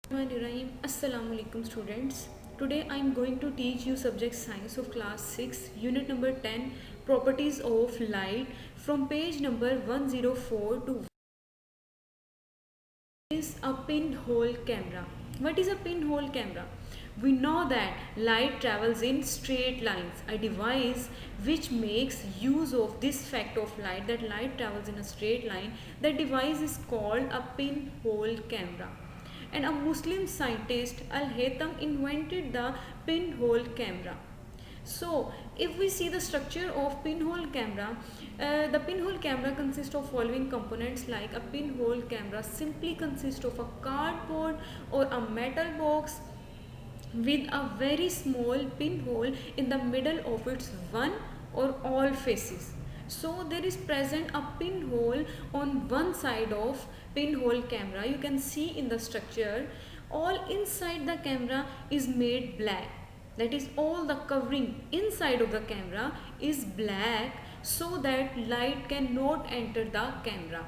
Bismillahirrahmanirrahim. Assalamu alaikum students. Today I am going to teach you subject science of class 6 unit number 10 properties of light from page number 104 to is a pinhole camera. What is a pinhole camera? We know that light travels in straight lines. A device which makes use of this fact of light, that light travels in a straight line, that device is called a pinhole camera. And a Muslim scientist Al-Haytham invented the pinhole camera. So, if we see the structure of pinhole camera, the pinhole camera consists of following components like a pinhole camera simply consists of a cardboard or a metal box with a very small pinhole in the middle of its one or all faces. So there is present a pinhole on one side of pinhole camera. You can see in the structure all inside the camera is made black. That is, all the covering inside of the camera is black so that light cannot enter the camera.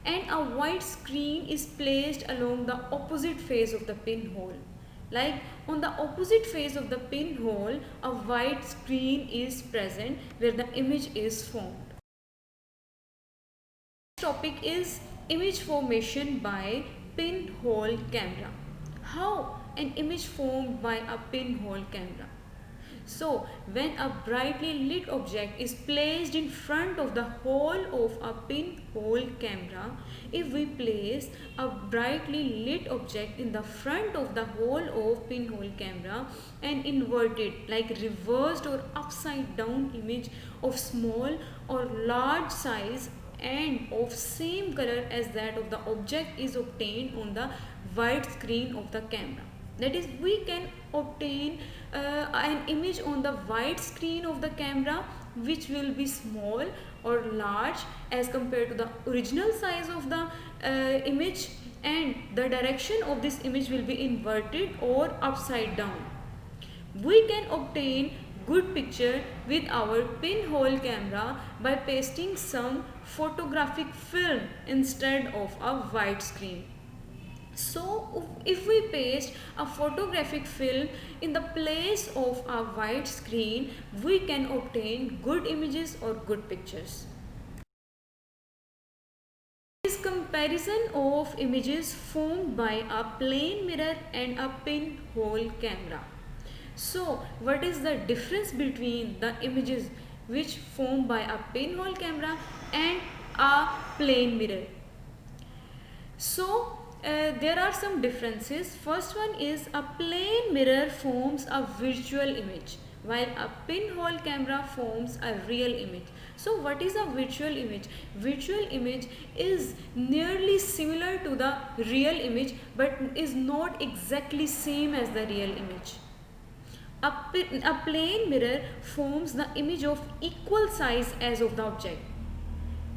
And a white screen is placed along the opposite face of the pinhole. Like on the opposite face of the pinhole, a white screen is present where the image is formed. Topic is image formation by pinhole camera. How an image formed by a pinhole camera? So, when a brightly lit object is placed in front of the hole of a pinhole camera, if we place a brightly lit object in the front of the hole of pinhole camera and invert it like reversed or upside down image of small or large size and of same color as that of the object is obtained on the white screen of the camera. That is, we can obtain an image on the white screen of the camera which will be small or large as compared to the original size of the image, and the direction of this image will be inverted or upside down. We can obtain good picture with our pinhole camera by pasting some photographic film instead of a white screen. So if we paste a photographic film in the place of a white screen, we can obtain good images or good pictures. This comparison of images formed by a plane mirror and a pinhole camera. So what is the difference between the images which formed by a pinhole camera and a plane mirror? So there are some differences. First one is a plane mirror forms a visual image while a pinhole camera forms a real image. So what is a virtual image? Virtual image is nearly similar to the real image but is not exactly same as the real image. A plane mirror forms the image of equal size as of the object.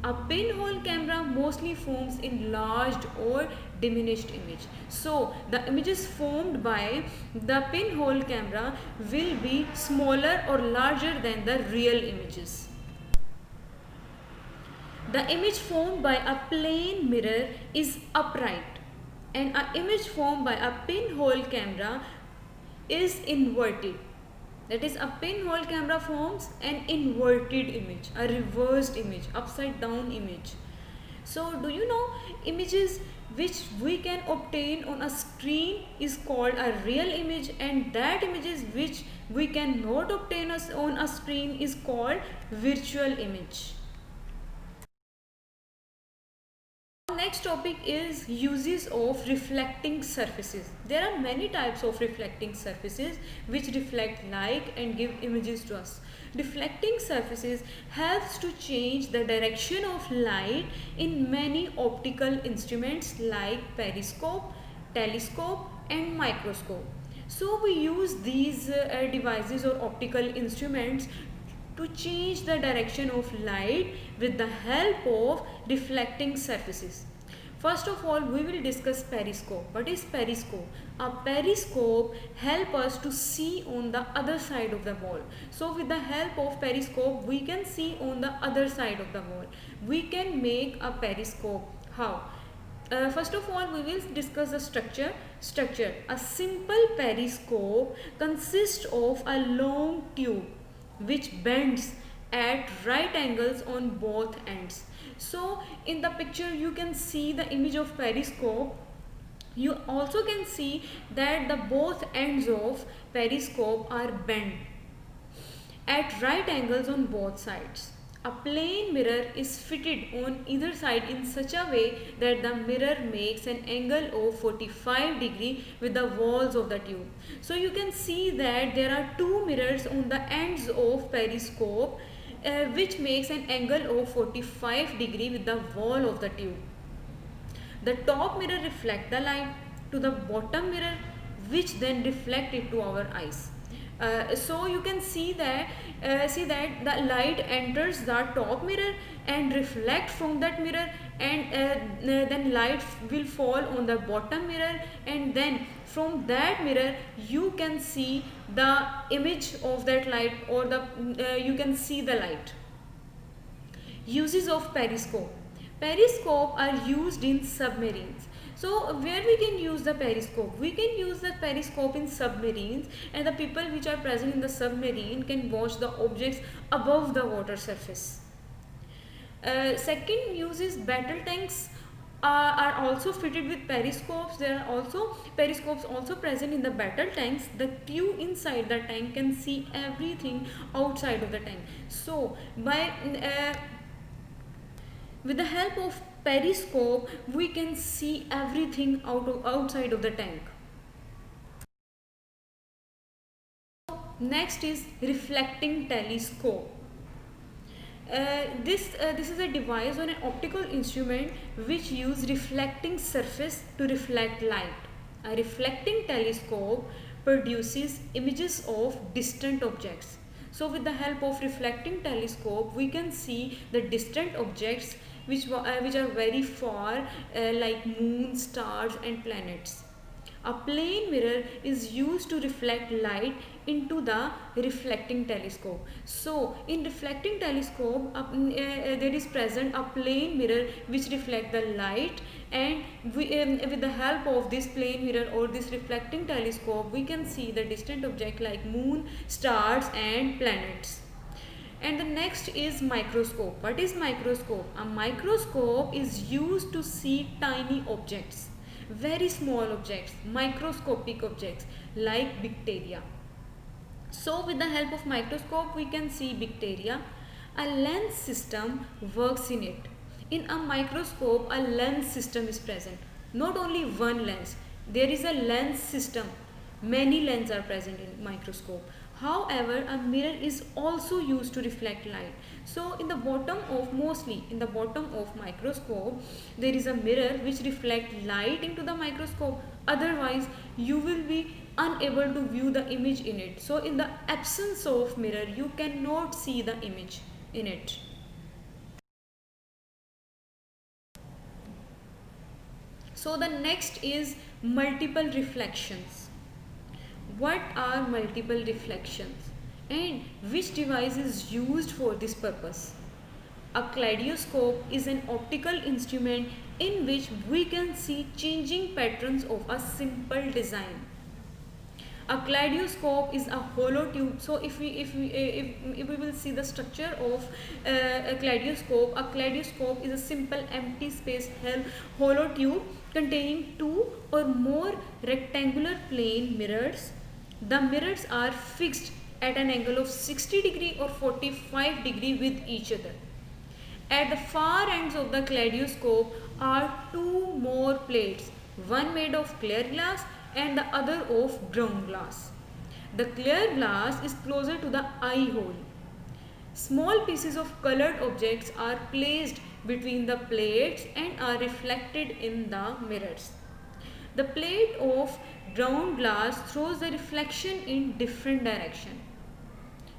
A pinhole camera mostly forms enlarged or diminished image. So the images formed by the pinhole camera will be smaller or larger than the real images. The image formed by a plane mirror is upright and an image formed by a pinhole camera is inverted. That is, a pinhole camera forms an inverted image, a reversed image, upside down image. So do you know, images which we can obtain on a screen is called a real image, and that images which we cannot obtain on a screen is called virtual image. Next topic is uses of reflecting surfaces. There are many types of reflecting surfaces which reflect light and give images to us. Reflecting surfaces helps to change the direction of light in many optical instruments like periscope, telescope and microscope. So we use these devices or optical instruments to change the direction of light with the help of reflecting surfaces. First of all, we will discuss periscope. What is periscope? A periscope helps us to see on the other side of the wall. So with the help of periscope, we can see on the other side of the wall. We can make a periscope. How? First of all, we will discuss the structure. Structure. A simple periscope consists of a long tube which bends at right angles on both ends. So in the picture you can see the image of periscope. You also can see that the both ends of periscope are bent at right angles on both sides. A plane mirror is fitted on either side in such a way that the mirror makes an angle of 45 degree with the walls of the tube. So you can see that there are two mirrors on the ends of periscope which makes an angle of 45 degree with the wall of the tube. The top mirror reflect the light to the bottom mirror which then reflect it to our eyes. So you can see that the light enters the top mirror and reflect from that mirror, and then light will fall on the bottom mirror, and then from that mirror you can see the image of that light, or the you can see the light. Uses of periscope. Periscope are used in submarines. So where we can use the periscope? We can use the periscope in submarines, and the people which are present in the submarine can watch the objects above the water surface. Second use is battle tanks are also fitted with periscopes. There are also periscopes also present in the battle tanks. The crew inside the tank can see everything outside of the tank. So by with the help of periscope we can see everything outside of the tank. Next is reflecting telescope. This is a device or an optical instrument which use reflecting surface to reflect light. A reflecting telescope produces images of distant objects. So with the help of reflecting telescope we can see the distant objects which are very far, like moon, stars and planets. A plane mirror is used to reflect light into the reflecting telescope. So in reflecting telescope there is present a plane mirror which reflect the light, and with the help of this plane mirror or this reflecting telescope we can see the distant object like moon, stars and planets. And the next is microscope. What is microscope? A microscope is used to see tiny objects, very small objects, microscopic objects like bacteria. So with the help of microscope we can see bacteria. A lens system works in it. In a microscope a lens system is present. Not only one lens, there is a lens system. Many lenses are present in microscope. However, a mirror is also used to reflect light. So in the bottom of microscope there is a mirror which reflect light into the microscope. Otherwise you will be unable to view the image in it. So in the absence of mirror you cannot see the image in it. So the next is multiple reflections. What are multiple reflections and which device is used for this purpose? A kaleidoscope is an optical instrument in which we can see changing patterns of a simple design. A kaleidoscope is a hollow tube. So if we will see the structure of a kaleidoscope is a simple empty space hollow tube containing two or more rectangular plane mirrors. The mirrors are fixed at an angle of 60 degree or 45 degree with each other. At the far ends of the kaleidoscope are two more plates, one made of clear glass and the other of ground glass. The clear glass is closer to the eye hole. Small pieces of colored objects are placed between the plates and are reflected in the mirrors. The plate of ground glass throws the reflection in different direction.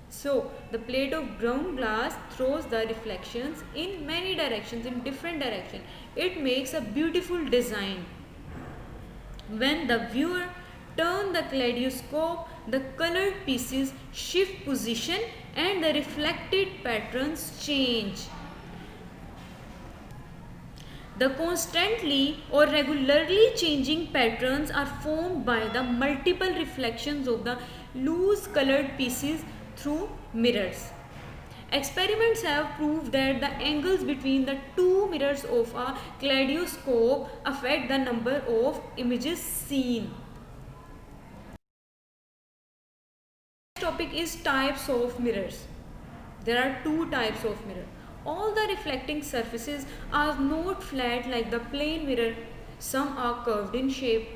So the plate of ground glass throws the reflections in many directions, in different direction. It makes a beautiful design. When the viewer turns the kaleidoscope, the colored pieces shift position and the reflected patterns change. The constantly or regularly changing patterns are formed by the multiple reflections of the loose colored pieces through mirrors. Experiments have proved that the angles between the two mirrors of a kaleidoscope affect the number of images seen. Topic is types of mirrors. There are two types of mirror. All the reflecting surfaces are not flat like the plane mirror. Some are curved in shape.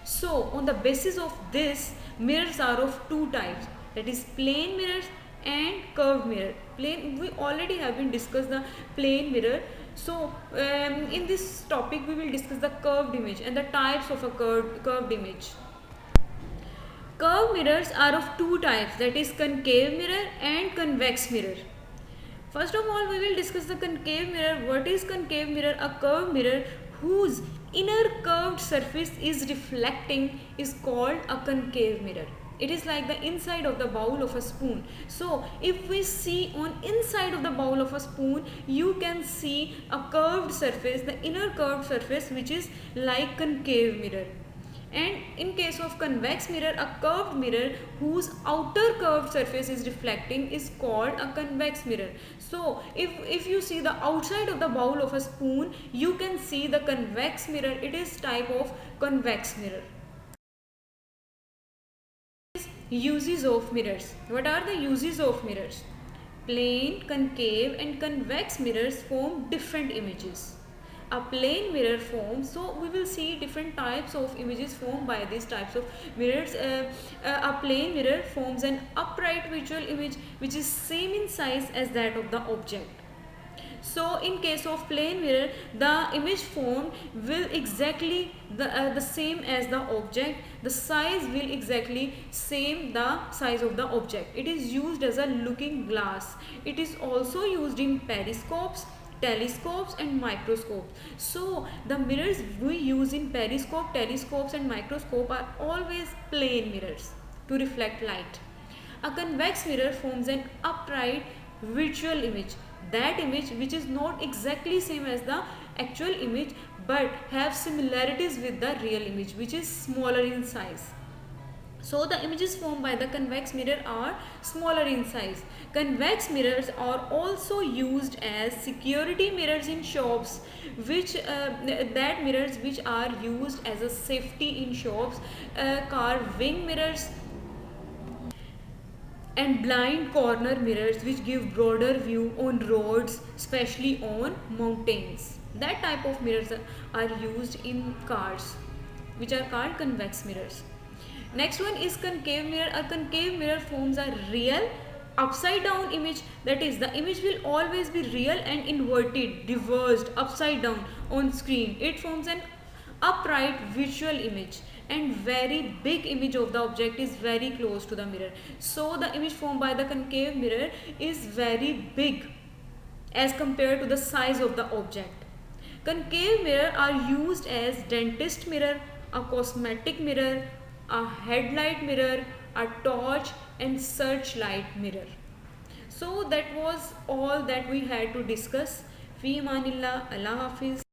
So, on the basis of this, mirrors are of two types. That is plane mirrors and curved mirror. Plane, we already have been discussed the plane mirror. So, in this topic, we will discuss the curved image and the types of a curved image. Curved mirrors are of two types, that is concave mirror and convex mirror. First of all, we will discuss the concave mirror. What is concave mirror? A curved mirror whose inner curved surface is reflecting is called a concave mirror. It is like the inside of the bowl of a spoon. So, if we see on inside of the bowl of a spoon, you can see a curved surface, the inner curved surface, which is like concave mirror. And in case of convex mirror, a curved mirror whose outer curved surface is reflecting is called a convex mirror. So if you see the outside of the bowl of a spoon, you can see the convex mirror. It is type of convex mirror. Uses of mirrors. What are the uses of mirrors? Plane, concave and convex mirrors form different images. A plane mirror forms, so we will see different types of images formed by these types of mirrors. A plane mirror forms an upright visual image which is same in size as that of the object. So in case of plane mirror, the image formed will exactly the same as the object. The size will exactly same the size of the object. It is used as a looking glass. It is also used in periscopes, telescopes and microscopes. So the mirrors we use in periscope, telescopes and microscope are always plane mirrors to reflect light. A convex mirror forms an upright visual image, that image which is not exactly same as the actual image but have similarities with the real image, which is smaller in size. So the images formed by the convex mirror are smaller in size. Convex mirrors are also used as security mirrors in shops, which that mirrors which are used as a safety in shops, car wing mirrors and blind corner mirrors which give broader view on roads, especially on mountains. That type of mirrors are used in cars, which are called convex mirrors. Next one is concave mirror. A concave mirror forms a real upside down image, that is the image will always be real and inverted, reversed, upside down on screen. It forms an upright visual image and very big image of the object is very close to the mirror. So the image formed by the concave mirror is very big as compared to the size of the object. Concave mirror are used as dentist mirror, a cosmetic mirror, a headlight mirror, a torch and searchlight mirror. So that was all that we had to discuss. Fi amanillah, Allah Hafiz.